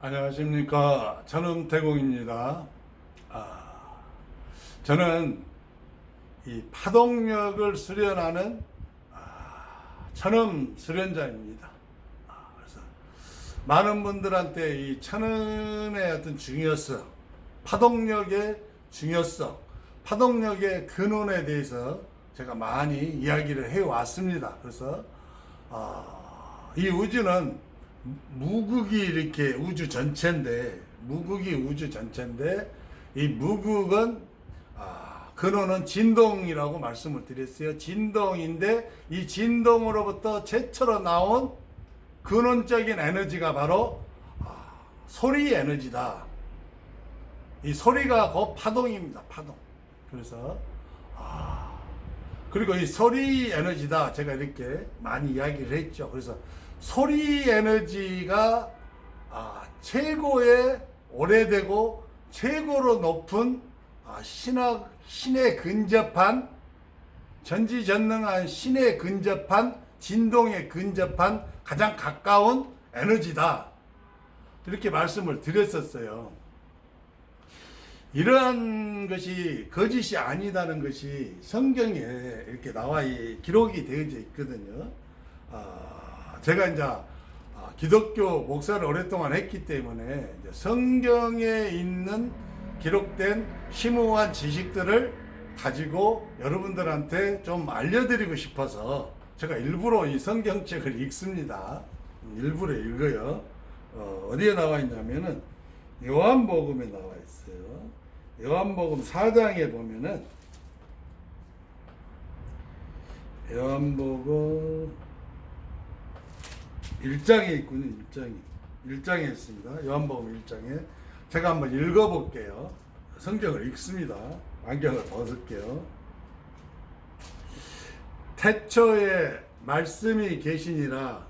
안녕하십니까. 저는 대공입니다. 저는 이 파동력을 수련하는 천음 수련자입니다. 그래서 많은 분들한테 이 천음의 어떤 중요성, 파동력의 중요성, 파동력의 근원에 대해서 제가 많이 이야기를 해왔습니다. 그래서 이 우주는 무극이 이렇게 우주 전체인데, 이 무극은 근원은 진동이라고 말씀을 드렸어요. 진동인데 이 진동으로부터 제철로 나온 근원적인 에너지가 바로 소리 에너지다. 이 소리가 곧 파동입니다. 파동. 그래서 그리고 이 소리 에너지다. 제가 이렇게 많이 이야기를 했죠. 그래서 소리 에너지가 최고의 오래되고 최고로 높은 신에 근접한, 전지전능한 신에 근접한, 진동에 근접한 가장 가까운 에너지다. 이렇게 말씀을 드렸었어요. 이러한 것이 거짓이 아니다는 것이 성경에 이렇게 나와 기록이 되어져 있거든요. 제가 이제 기독교 목사를 오랫동안 했기 때문에 이제 성경에 있는 기록된 심오한 지식들을 가지고 여러분들한테 좀 알려드리고 싶어서 제가 일부러 이 성경책을 읽습니다. 일부러 읽어요. 어디에 나와 있냐면은 요한복음에 나와 있어요. 요한복음 4장에 보면은 요한복음 1장에 있군요. 1장에 있습니다. 요한복음 1장에 제가 한번 읽어볼게요. 성경을 읽습니다. 안경을 벗을게요. 태초에 말씀이 계시니라.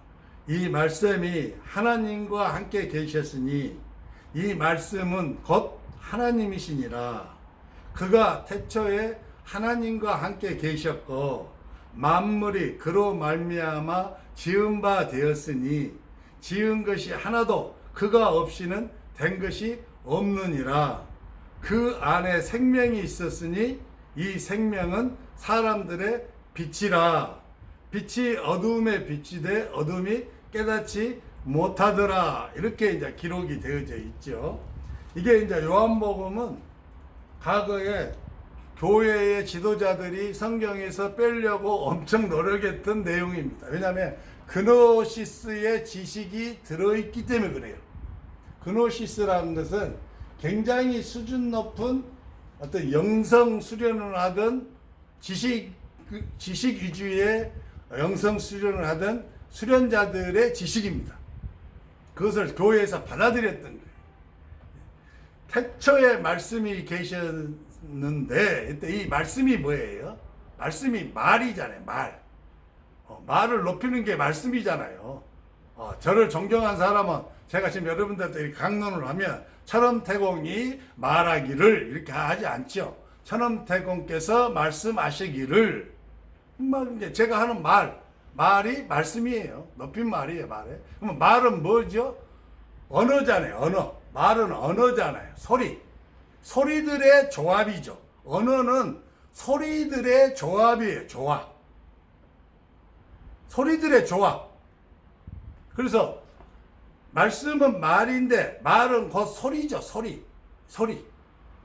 이 말씀이 하나님과 함께 계셨으니 이 말씀은 곧 하나님이시니라. 그가 태초에 하나님과 함께 계셨고 만물이 그로 말미암아 지은 바 되었으니 지은 것이 하나도 그가 없이는 된 것이 없느니라. 그 안에 생명이 있었으니 이 생명은 사람들의 빛이라. 빛이 어두움에 비치되 어둠이 깨닫지 못하더라. 이렇게 이제 기록이 되어져 있죠. 이게 이제 요한복음은 과거에 교회의 지도자들이 성경에서 빼려고 엄청 노력했던 내용입니다. 왜냐하면 그노시스의 지식이 들어있기 때문에 그래요. 그노시스라는 것은 굉장히 수준 높은 어떤 영성 수련을 하던 지식 위주의 영성 수련을 하던 수련자들의 지식입니다. 그것을 교회에서 받아들였던 거예요. 태초에 말씀이 계셨는데 이때 이 말씀이 뭐예요? 말씀이 말이잖아요. 말을 높이는 게 말씀이잖아요. 저를 존경한 사람은 제가 지금 여러분들한테 강론을 하면 천엄태공이 말하기를 이렇게 하지 않죠. 천엄태공께서 말씀하시기를, 제가 하는 말이 말씀이에요. 높인 말이에요. 그럼 말은 뭐죠? 언어잖아요. 언어. 말은 언어잖아요. 소리들의 조합이죠. 언어는 소리들의 조합이에요. 소리들의 조합. 그래서 말씀은 말인데 말은 곧 소리죠. 소리.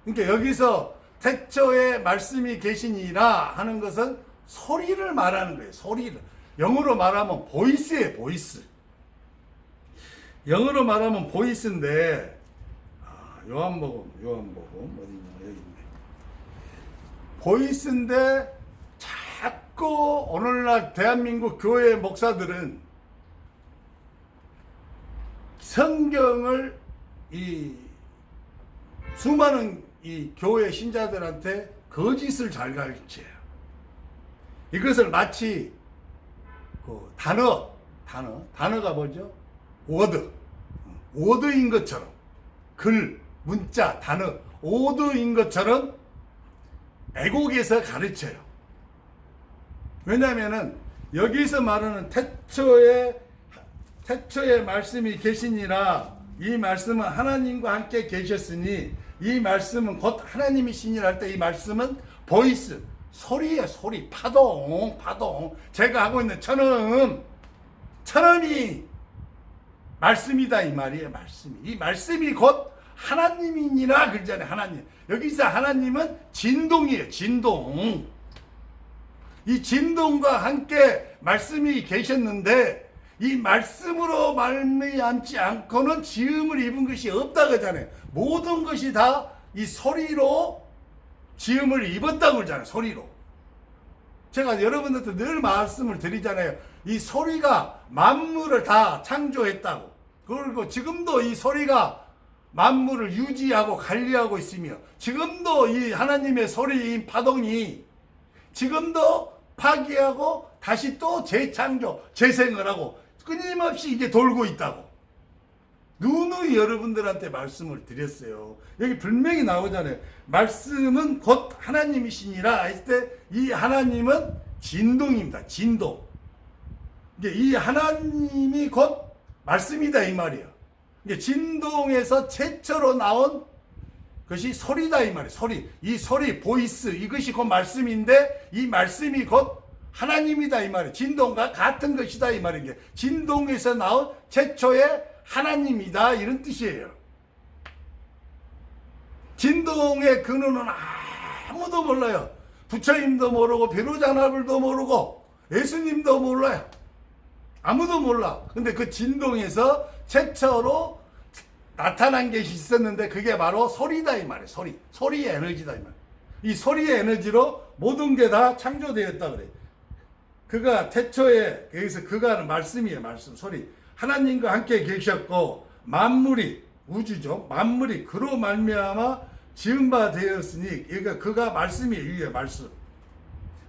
그러니까 여기서 태초에 말씀이 계시니라 하는 것은 소리를 말하는 거예요. 소리를. 영어로 말하면 보이스예요. 보이스. 영어로 말하면 보이스인데 요한복음 어디냐, 여기 있네. 보이스인데 자꾸 오늘날 대한민국 교회 목사들은 성경을 이 수많은 이 교회 신자들한테 거짓을 잘 가르쳐요. 이것을 마치 그 단어가 뭐죠? 워드인 것처럼, 글, 문자, 단어, 워드인 것처럼 애곡에서 가르쳐요. 왜냐하면은 여기서 말하는 태초에 말씀이 계시니라, 이 말씀은 하나님과 함께 계셨으니 이 말씀은 곧 하나님이시니라 할 때 이 말씀은 보이스, 소리예요. 소리, 파동. 제가 하고 있는 천음이 말씀이다 이 말이에요. 이 말씀이 곧 하나님이니라 그러잖아요. 하나님. 여기서 하나님은 진동이에요. 진동. 이 진동과 함께 말씀이 계셨는데 이 말씀으로 말미암지 않고는 지음을 입은 것이 없다 그러잖아요. 모든 것이 다 이 소리로 지음을 입었다고 그러잖아요. 소리로. 제가 여러분들한테 늘 말씀을 드리잖아요. 이 소리가 만물을 다 창조했다고. 그리고 지금도 이 소리가 만물을 유지하고 관리하고 있으며 지금도 이 하나님의 소리인 파동이 지금도 파괴하고 다시 또 재창조, 재생을 하고 끊임없이 이게 돌고 있다고. 누누이 여러분들한테 말씀을 드렸어요. 여기 분명히 나오잖아요. 말씀은 곧 하나님이시니라 했을 때 이 하나님은 진동입니다. 진동. 이 하나님이 곧 말씀이다 이 말이에요. 진동에서 최초로 나온 것이 소리다 이 말이에요. 소리. 이 소리, 보이스, 이것이 곧 말씀인데 이 말씀이 곧 하나님이다 이 말이에요. 진동과 같은 것이다 이 말이에요. 진동에서 나온 최초의 하나님이다 이런 뜻이에요. 진동의 근원은 아무도 몰라요. 부처님도 모르고 변호자나불도 모르고 예수님도 몰라요. 아무도 몰라. 근데 그 진동에서 최초로 나타난 것이 있었는데 그게 바로 소리다 이 말이에요. 소리의 에너지다 이 말이에요. 이 소리의 에너지로 모든 게 다 창조되었다 그래요. 그가 태초에 여기서 그가는 말씀이에요. 말씀, 소리. 하나님과 함께 계셨고 만물이 우주죠. 만물이 그로 말미암아 지은 바 되었으니 그러니까 그가 말씀이에요. 말씀.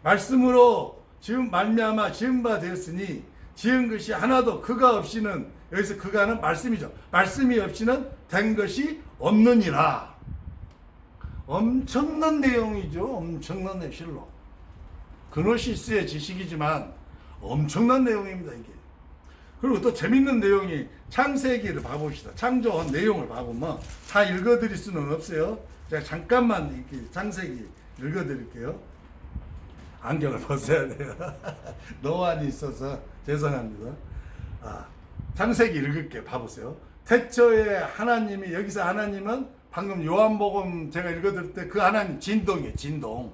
말씀으로 말미암아 지은 바 되었으니 지은 것이 하나도 그가 없이는 여기서 그가는 말씀이죠. 말씀이 없이는 된 것이 없느니라. 엄청난 내용이죠. 엄청난 내용 실로. 그노시스의 지식이지만 엄청난 내용입니다. 이게. 그리고 또 재밌는 내용이 창세기를 봐봅시다. 창조한 내용을 봐보면 다 읽어드릴 수는 없어요. 제가 잠깐만 이렇게 창세기 읽어드릴게요. 안경을 벗어야 돼요. 노안이 있어서 죄송합니다. 창세기 읽을게요. 봐보세요. 태초에 하나님이, 여기서 하나님은 방금 요한복음 제가 읽어드릴 때 그 하나님 진동이에요. 진동.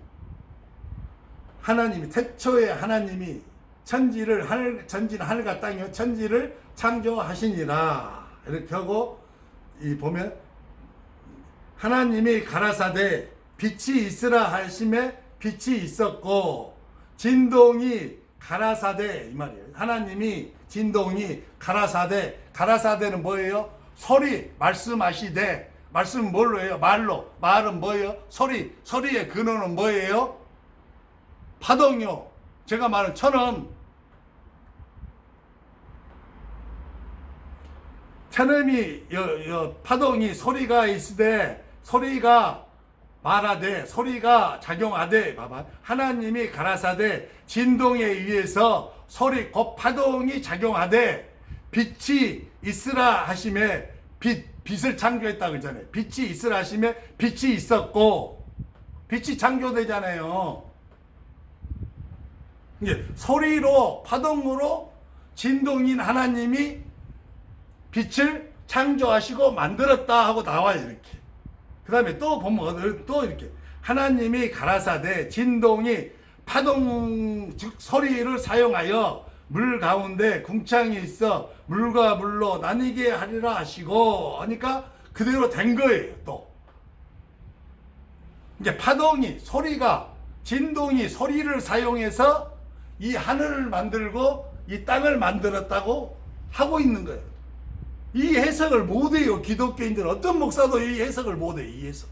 하나님이 태초에 하나님이 천지는 하늘과 땅이요 천지를 창조하시니라 이렇게 하고 이 보면 하나님이 가라사대 빛이 있으라 하심에 빛이 있었고 진동이 가라사대 이 말이에요. 하나님이 진동이 가라사대는 뭐예요? 소리 말씀하시되 말씀은 뭘로 해요? 말은 뭐예요? 소리의 근원은 뭐예요? 파동이요. 제가 말한 천음이 파동이 소리가 있으되 소리가 말하되 소리가 작용하되 봐봐. 하나님이 가라사대 진동에 의해서 소리 곧 파동이 작용하되 빛이 있으라 하심에 빛을 창조했다 그러잖아요. 빛이 있으라 하심에 빛이 있었고 빛이 창조되잖아요. 소리로 파동으로 진동인 하나님이 빛을 창조하시고 만들었다 하고 나와요. 이렇게. 그 다음에 또 보면 또 이렇게 하나님이 가라사대 진동이 파동 즉 소리를 사용하여 물 가운데 궁창이 있어 물과 물로 나뉘게 하리라 하시고 하니까 그대로 된 거예요. 또 이제 파동이 진동이 소리를 사용해서 이 하늘을 만들고 이 땅을 만들었다고 하고 있는 거예요. 이 해석을 못해요. 기독교인들 어떤 목사도 이 해석을 못해요. 이 해석.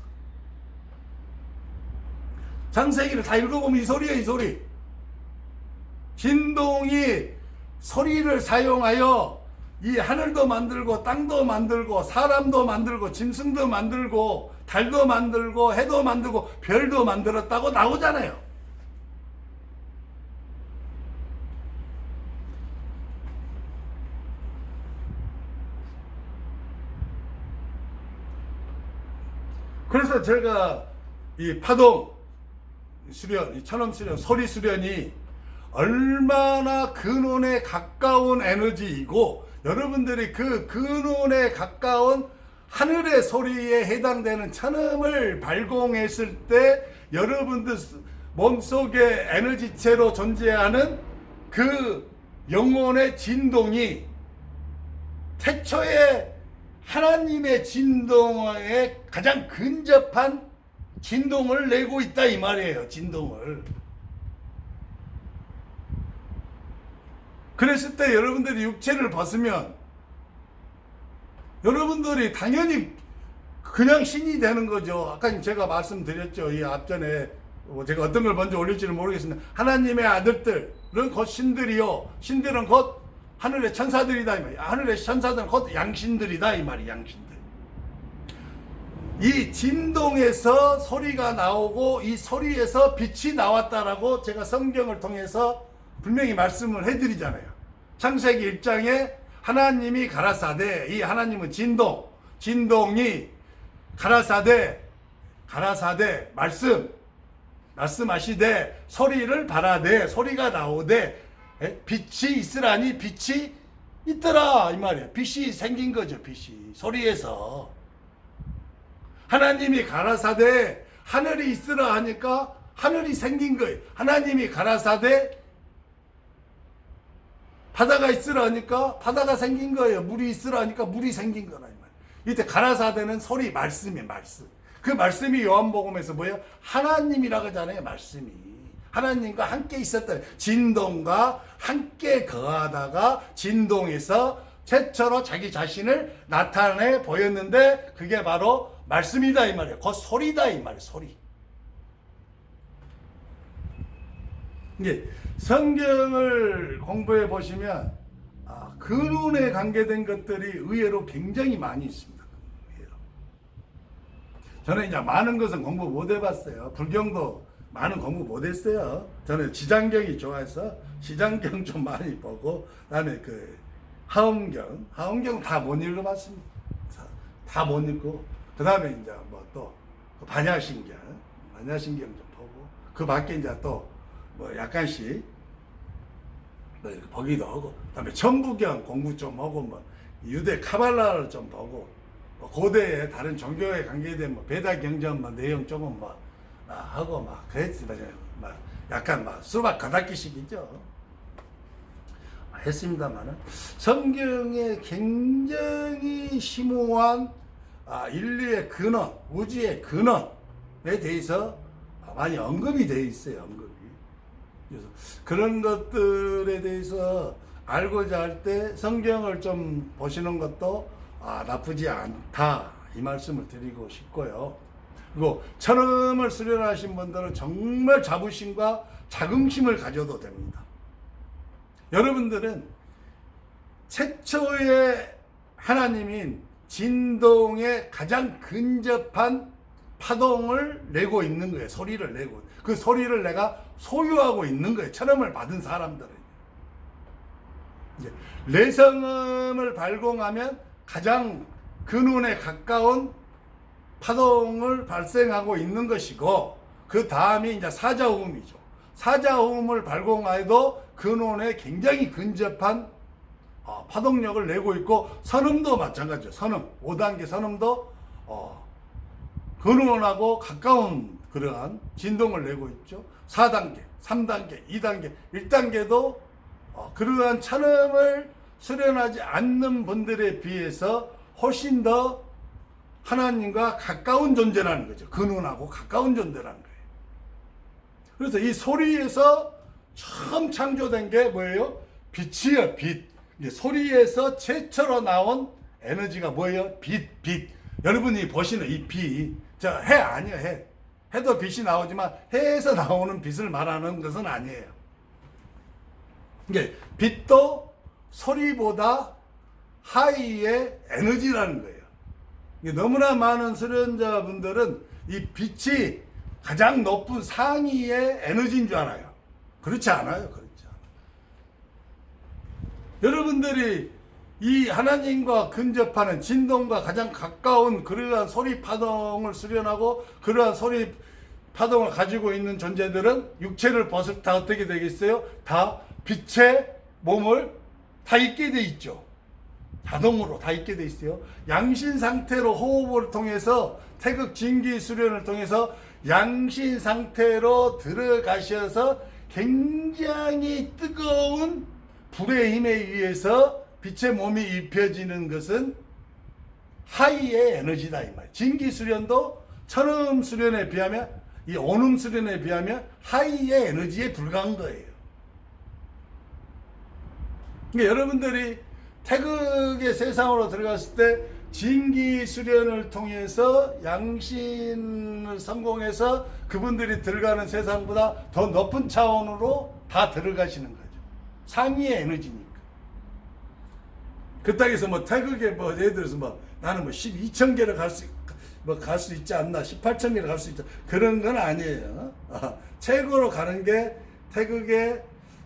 창세기를 다 읽어보면 이 소리예요. 이 소리. 진동이 소리를 사용하여 이 하늘도 만들고 땅도 만들고 사람도 만들고 짐승도 만들고 달도 만들고 해도 만들고 별도 만들었다고 나오잖아요. 그래서 제가 이 파동 수련, 이 천엄 수련, 소리 수련이 얼마나 근원에 가까운 에너지이고 여러분들이 그 근원에 가까운 하늘의 소리에 해당되는 천음을 발공했을 때 여러분들 몸속에 에너지체로 존재하는 그 영혼의 진동이 태초에 하나님의 진동에 가장 근접한 진동을 내고 있다 이 말이에요. 진동을. 그랬을 때 여러분들이 육체를 벗으면 여러분들이 당연히 그냥 신이 되는 거죠. 아까 제가 말씀드렸죠. 이 앞전에 제가 어떤 걸 먼저 올릴지는 모르겠습니다. 하나님의 아들들은 곧 신들이요. 신들은 곧 하늘의 천사들이다 이 말이에요. 하늘의 천사들은 곧 양신들이다 이 말이에요. 양신들. 이 진동에서 소리가 나오고 이 소리에서 빛이 나왔다라고 제가 성경을 통해서 분명히 말씀을 해드리잖아요. 창세기 1장에 하나님이 가라사대, 이 하나님은 진동이 가라사대 말씀하시되 소리를 바라되 소리가 나오되 빛이 있으라니 빛이 있더라 이 말이에요. 빛이 생긴 거죠. 빛이 소리에서 하나님이 가라사대 하늘이 있으라 하니까 하늘이 생긴 거예요. 하나님이 가라사대 바다가 있으라 하니까 바다가 생긴 거예요. 물이 있으라 하니까 물이 생긴 거라 이 말이에요. 이때 가라사대는 소리 말씀이에요. 말씀. 그 말씀이 요한복음에서 뭐예요? 하나님이라고 하잖아요. 말씀이 하나님과 함께 있었다. 진동과 함께 거하다가 진동에서 최초로 자기 자신을 나타내 보였는데 그게 바로 말씀이다 이 말이에요. 그 소리다 이 말이에요. 소리. 이게 성경을 공부해 보시면 근원에 관계된 것들이 의외로 굉장히 많이 있습니다. 의외로. 저는 이제 많은 것은 공부 못 해봤어요. 불경도 많은 공부 못 했어요. 저는 지장경이 좋아해서 지장경 좀 많이 보고 그다음에 그 하엄경 다 못 읽어봤습니다. 다 못 읽고 그다음에 이제 뭐 또 반야신경 좀 보고 그 밖에 이제 또 뭐 약간씩 뭐 이렇게 보기도 하고 그다음에 천부경 공부 좀 하고 뭐 유대 카발라를 좀 보고 뭐 고대의 다른 종교에 관계된 뭐 베다 경전 뭐 내용 조금 뭐 하고 막 그랬습니다. 막 약간 막 수박 가닥기식이죠. 했습니다만은 성경에 굉장히 심오한 인류의 근원, 우주의 근원에 대해서 많이 언급이 되어 있어요. 언급이. 그래서 그런 것들에 대해서 알고자 할 때 성경을 좀 보시는 것도 나쁘지 않다 이 말씀을 드리고 싶고요. 그리고 천음을 수련하신 분들은 정말 자부심과 자긍심을 가져도 됩니다. 여러분들은 최초의 하나님인 진동에 가장 근접한 파동을 내고 있는 거예요. 소리를 내고. 그 소리를 내가 소유하고 있는 거예요. 천음을 받은 사람들은. 이제 내성음을 발공하면 가장 근원에 가까운 파동을 발생하고 있는 것이고 그 다음이 이제 사자호음이죠. 사자호음을 발공하여도 근원에 굉장히 근접한 파동력을 내고 있고 선음도 마찬가지죠. 선음 5단계 선음도 근원하고 가까운 그러한 진동을 내고 있죠. 4단계, 3단계, 2단계, 1단계도 그러한 천음을 수련하지 않는 분들에 비해서 훨씬 더 하나님과 가까운 존재라는 거죠. 근원하고 가까운 존재라는 거예요. 그래서 이 소리에서 처음 창조된 게 뭐예요? 빛이에요. 빛. 소리에서 최초로 나온 에너지가 뭐예요? 빛. 여러분이 보시는 이 빛. 해 아니에요. 해. 해도 빛이 나오지만 해에서 나오는 빛을 말하는 것은 아니에요. 이게 빛도 소리보다 하이의 에너지라는 거예요. 너무나 많은 수련자분들은 이 빛이 가장 높은 상위의 에너지인 줄 알아요. 그렇지 않아요. 그렇지 않아요. 여러분들이 이 하나님과 근접하는 진동과 가장 가까운 그러한 소리 파동을 수련하고 그러한 소리 파동을 가지고 있는 존재들은 육체를 벗을 다 어떻게 되겠어요? 다 빛의 몸을 다 있게 돼 있죠. 자동으로 다 있게 돼 있어요. 양신 상태로 호흡을 통해서 태극 진기 수련을 통해서 양신 상태로 들어가셔서 굉장히 뜨거운 불의 힘에 의해서 빛의 몸이 입혀지는 것은 하이의 에너지다 이 말이에요. 진기 수련도 천음 수련에 비하면 이 온음 수련에 비하면 하이의 에너지에 불과한 거예요. 그러니까 여러분들이 태극의 세상으로 들어갔을 때 진기 수련을 통해서 양신을 성공해서 그분들이 들어가는 세상보다 더 높은 차원으로 다 들어가시는 거죠. 상위의 에너지니까. 그 땅에서 뭐 태극에 뭐 예를 들어서 뭐 나는 뭐 12,000개를 갈 수 있지 않나 18,000개를 갈 수 있다 그런 건 아니에요. 최고로 가는 게 태극에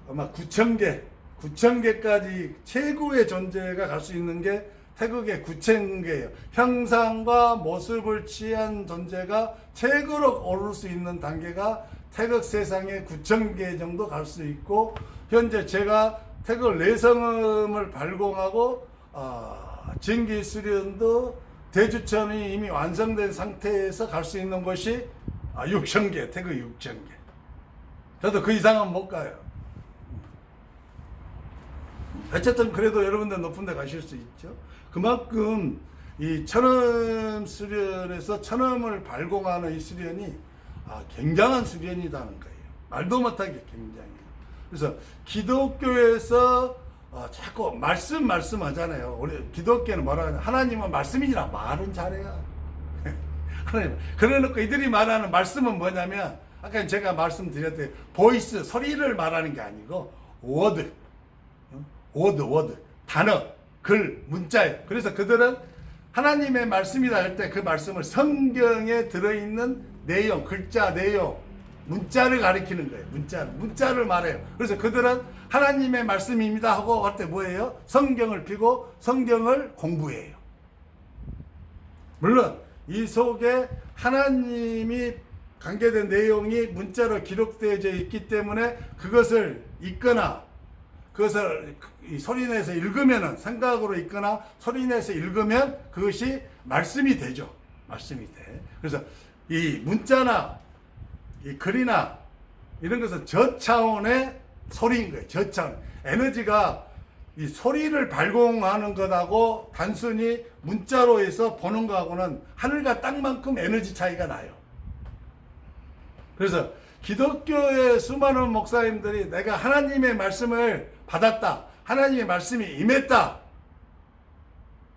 아마 9,000개까지 최고의 존재가 갈 수 있는 게 태극의 9,000개예요. 형상과 모습을 취한 존재가 최고로 오를 수 있는 단계가 태극 세상에 9,000개 정도 갈 수 있고, 현재 제가 태극 내성음을 발공하고 진기 수련도 대주천이 이미 완성된 상태에서 갈 수 있는 곳이 6,000개, 태극 6,000개. 저도 그 이상은 못 가요. 어쨌든 그래도 여러분들 높은 데 가실 수 있죠. 그만큼 이 천음 수련에서 천음을 발공하는 이 수련이 굉장한 수련이라는 거예요. 말도 못하게 굉장해요. 그래서 기독교에서 자꾸 말씀하잖아요. 우리 기독교는 뭐라 하냐? 하나님은 말씀이니라 말은 잘해요. 하나님. 그래놓고 이들이 말하는 말씀은 뭐냐면 아까 제가 말씀드렸듯이 보이스 소리를 말하는 게 아니고 워드, 단어, 글, 문자예요. 그래서 그들은 하나님의 말씀이라 할 때 그 말씀을 성경에 들어있는 내용, 글자, 내용, 문자를 가리키는 거예요. 문자를 말해요. 그래서 그들은 하나님의 말씀입니다 하고 할 때 뭐예요? 성경을 펴고 성경을 공부해요. 물론 이 속에 하나님이 관계된 내용이 문자로 기록되어져 있기 때문에 그것을 읽거나 그것을 소리내서 읽으면은 생각으로 읽거나 소리내서 읽으면 그것이 말씀이 되죠. 말씀이 돼. 그래서 이 문자나 이 글이나 이런 것은 저차원의 소리인 거예요. 저차원. 에너지가 이 소리를 발공하는 것하고 단순히 문자로 해서 보는 거하고는 하늘과 땅만큼 에너지 차이가 나요. 그래서 기독교의 수많은 목사님들이 내가 하나님의 말씀을 받았다, 하나님의 말씀이 임했다,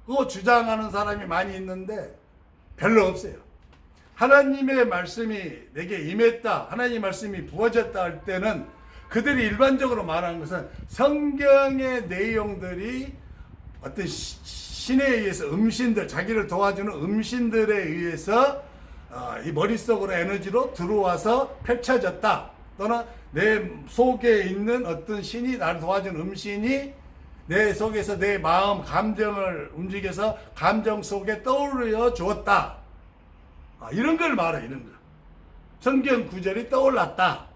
그거 주장하는 사람이 많이 있는데 별로 없어요. 하나님의 말씀이 내게 임했다, 하나님의 말씀이 부어졌다 할 때는 그들이 일반적으로 말하는 것은 성경의 내용들이 어떤 신에 의해서 음신들, 자기를 도와주는 음신들에 의해서 이 머릿속으로 에너지로 들어와서 펼쳐졌다, 또는 내 속에 있는 어떤 신이 나를 도와준 음신이 내 속에서 내 마음, 감정을 움직여서 감정 속에 떠올려 주었다, 이런 걸 말해. 이런 거. 성경 구절이 떠올랐다,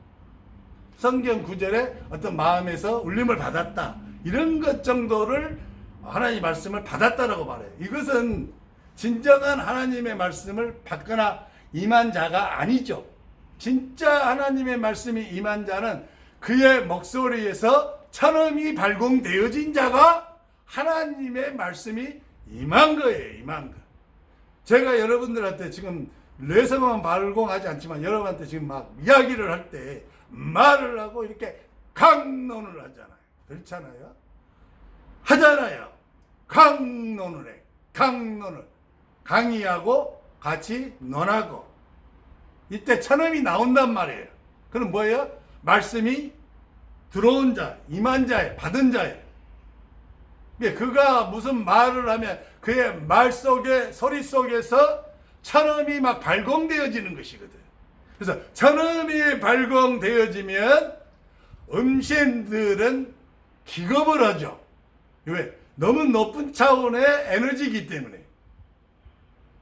성경 구절에 어떤 마음에서 울림을 받았다, 이런 것 정도를 하나님의 말씀을 받았다라고 말해요. 이것은 진정한 하나님의 말씀을 받거나 임한 자가 아니죠. 진짜 하나님의 말씀이 임한 자는 그의 목소리에서 천음이 발공되어진 자가 하나님의 말씀이 임한 거예요. 임한 거. 제가 여러분들한테 지금 뇌성은 발공하지 않지만 여러분한테 지금 막 이야기를 할 때 말을 하고 이렇게 강론을 하잖아요. 그렇잖아요. 하잖아요. 강론을 해. 강론을. 강의하고 같이 논하고. 이때 천음이 나온단 말이에요. 그럼 뭐예요? 말씀이 들어온 자, 임한 자예요. 받은 자예요. 그가 무슨 말을 하면 그의 말 속에, 소리 속에서 천음이 막 발공되어지는 것이거든. 그래서 천음이 발공되어지면 음신들은 기겁을 하죠. 왜? 너무 높은 차원의 에너지이기 때문에.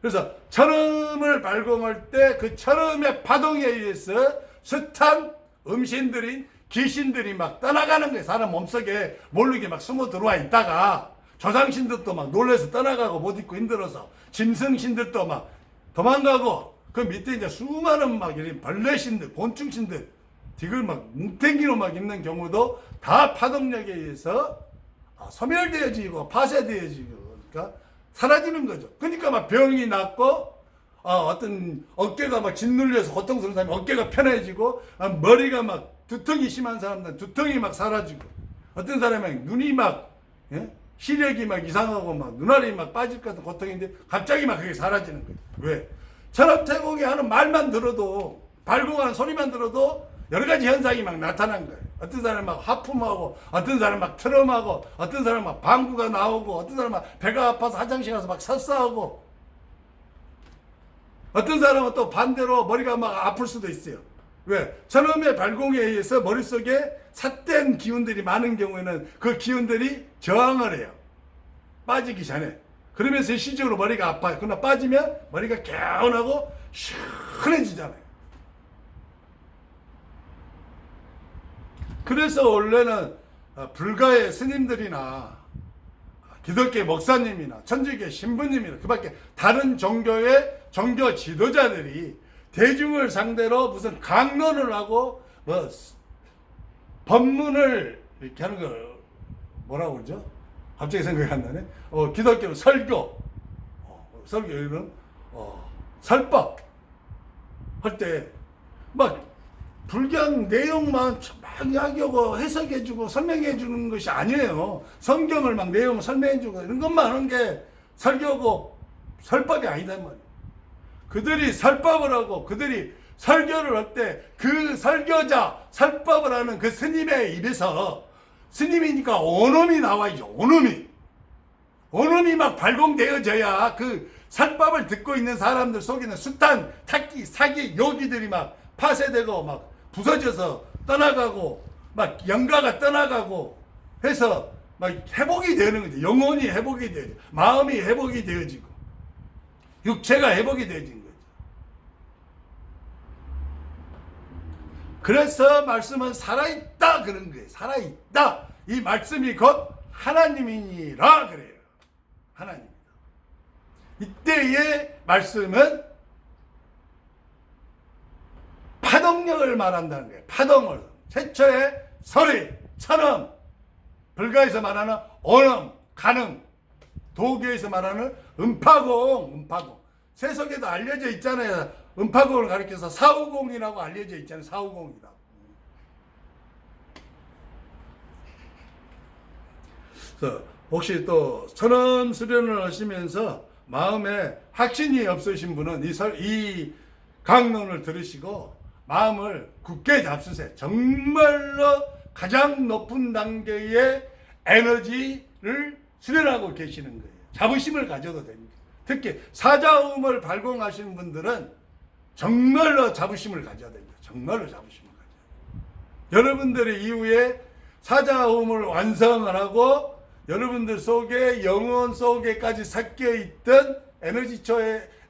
그래서 천음을 발공할 때 그 천음의 파동에 의해서 숱한 음신들인 귀신들이 막 떠나가는 거예요. 사람 몸속에 모르게 막 숨어 들어와 있다가 조상신들도 막 놀래서 떠나가고 못 있고 힘들어서 짐승신들도 막 도망가고 그 밑에 이제 수많은 막 이런 벌레신들, 곤충신들 이걸 막 뭉탱이로 막 있는 경우도 다 파동력에 의해서 소멸되어지고 파쇄되어지고 그러니까 사라지는 거죠. 그러니까 막 병이 낫고 어떤 어깨가 막 짓눌려서 고통스러운 사람이 어깨가 편해지고 머리가 막 두통이 심한 사람들은 두통이 막 사라지고 어떤 사람은 눈이 막 시력이 막 이상하고 막 눈알이 막 빠질 것 같은 고통인데 갑자기 막 그게 사라지는 거예요. 왜? 천업태공이 하는 말만 들어도 발공하는 소리만 들어도 여러 가지 현상이 막 나타난 거예요. 어떤 사람은 막 하품하고 어떤 사람은 막 트럼하고 어떤 사람은 막 방구가 나오고 어떤 사람은 막 배가 아파서 화장실 가서 막 설사하고 어떤 사람은 또 반대로 머리가 막 아플 수도 있어요. 왜? 천음의 발공에 의해서 머릿속에 삿된 기운들이 많은 경우에는 그 기운들이 저항을 해요. 빠지기 전에. 그러면서 일시적으로 머리가 아파요. 그러나 빠지면 머리가 개운하고 시원해지잖아요. 그래서 원래는 불가의 스님들이나 기독교 목사님이나 천주교 신부님이나 그밖에 다른 종교의 종교 지도자들이 대중을 상대로 무슨 강론을 하고 뭐 법문을 이렇게 하는 걸 뭐라고 그러죠? 갑자기 생각이 안 나네. 기독교 설교, 설교 이런 설법 할 때 막 불경 내용만 막 이야기하고 해석해주고 설명해주는 것이 아니에요. 성경을 막 내용을 설명해주고 이런 것만 하는 게 설교고 설법이 아니다 말이에요. 그들이 설법을 하고 그들이 설교를 할 때 그 설교자 설법을 하는 그 스님의 입에서 스님이니까 온음이 나와야죠. 온음이 막 발공되어져야 그 설법을 듣고 있는 사람들 속에는 숱한 탁기 사기 요기들이 막 파쇄되고 막 부서져서 떠나가고 막 영가가 떠나가고 해서 막 회복이 되는 거죠. 영혼이 회복이 되죠. 마음이 회복이 되어지고 육체가 회복이 되어진 거죠. 그래서 말씀은 살아있다 그런 거예요. 살아있다. 이 말씀이 곧 하나님이니라 그래요. 하나님이다. 이때의 말씀은 파동력을 말한다는 거예요. 파동을. 최초의 소리, 천음, 불가에서 말하는 온음, 간음, 도교에서 말하는 음파공. 세속에도 알려져 있잖아요. 음파공을 가리켜서 사후공이라고 알려져 있잖아요. 사후공이라고. 그래서 혹시 또 천음 수련을 하시면서 마음에 확신이 없으신 분은 이 강론을 들으시고 마음을 굳게 잡수세요. 정말로 가장 높은 단계의 에너지를 수련하고 계시는 거예요. 자부심을 가져도 됩니다. 특히 사자음을 발공하시는 분들은 정말로 자부심을 가져야 됩니다. 정말로 자부심을 가져야 됩니다. 여러분들의 이후에 사자음을 완성을 하고 여러분들 속에 영혼 속에까지 섞여 있던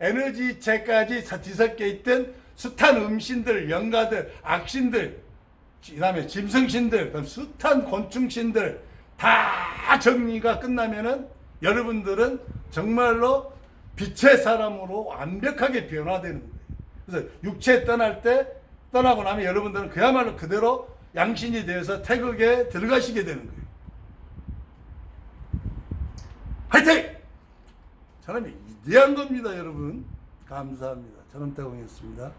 에너지체까지 뒤섞여 있던 숱한 음신들, 영가들, 악신들, 그 다음에 짐승신들, 그다음 숱한 곤충신들 다 정리가 끝나면은 여러분들은 정말로 빛의 사람으로 완벽하게 변화되는 거예요. 그래서 육체 떠나고 나면 여러분들은 그야말로 그대로 양신이 되어서 태극에 들어가시게 되는 거예요. 화이팅! 사람이 위대한 겁니다, 여러분. 감사합니다. 천음태공이었습니다.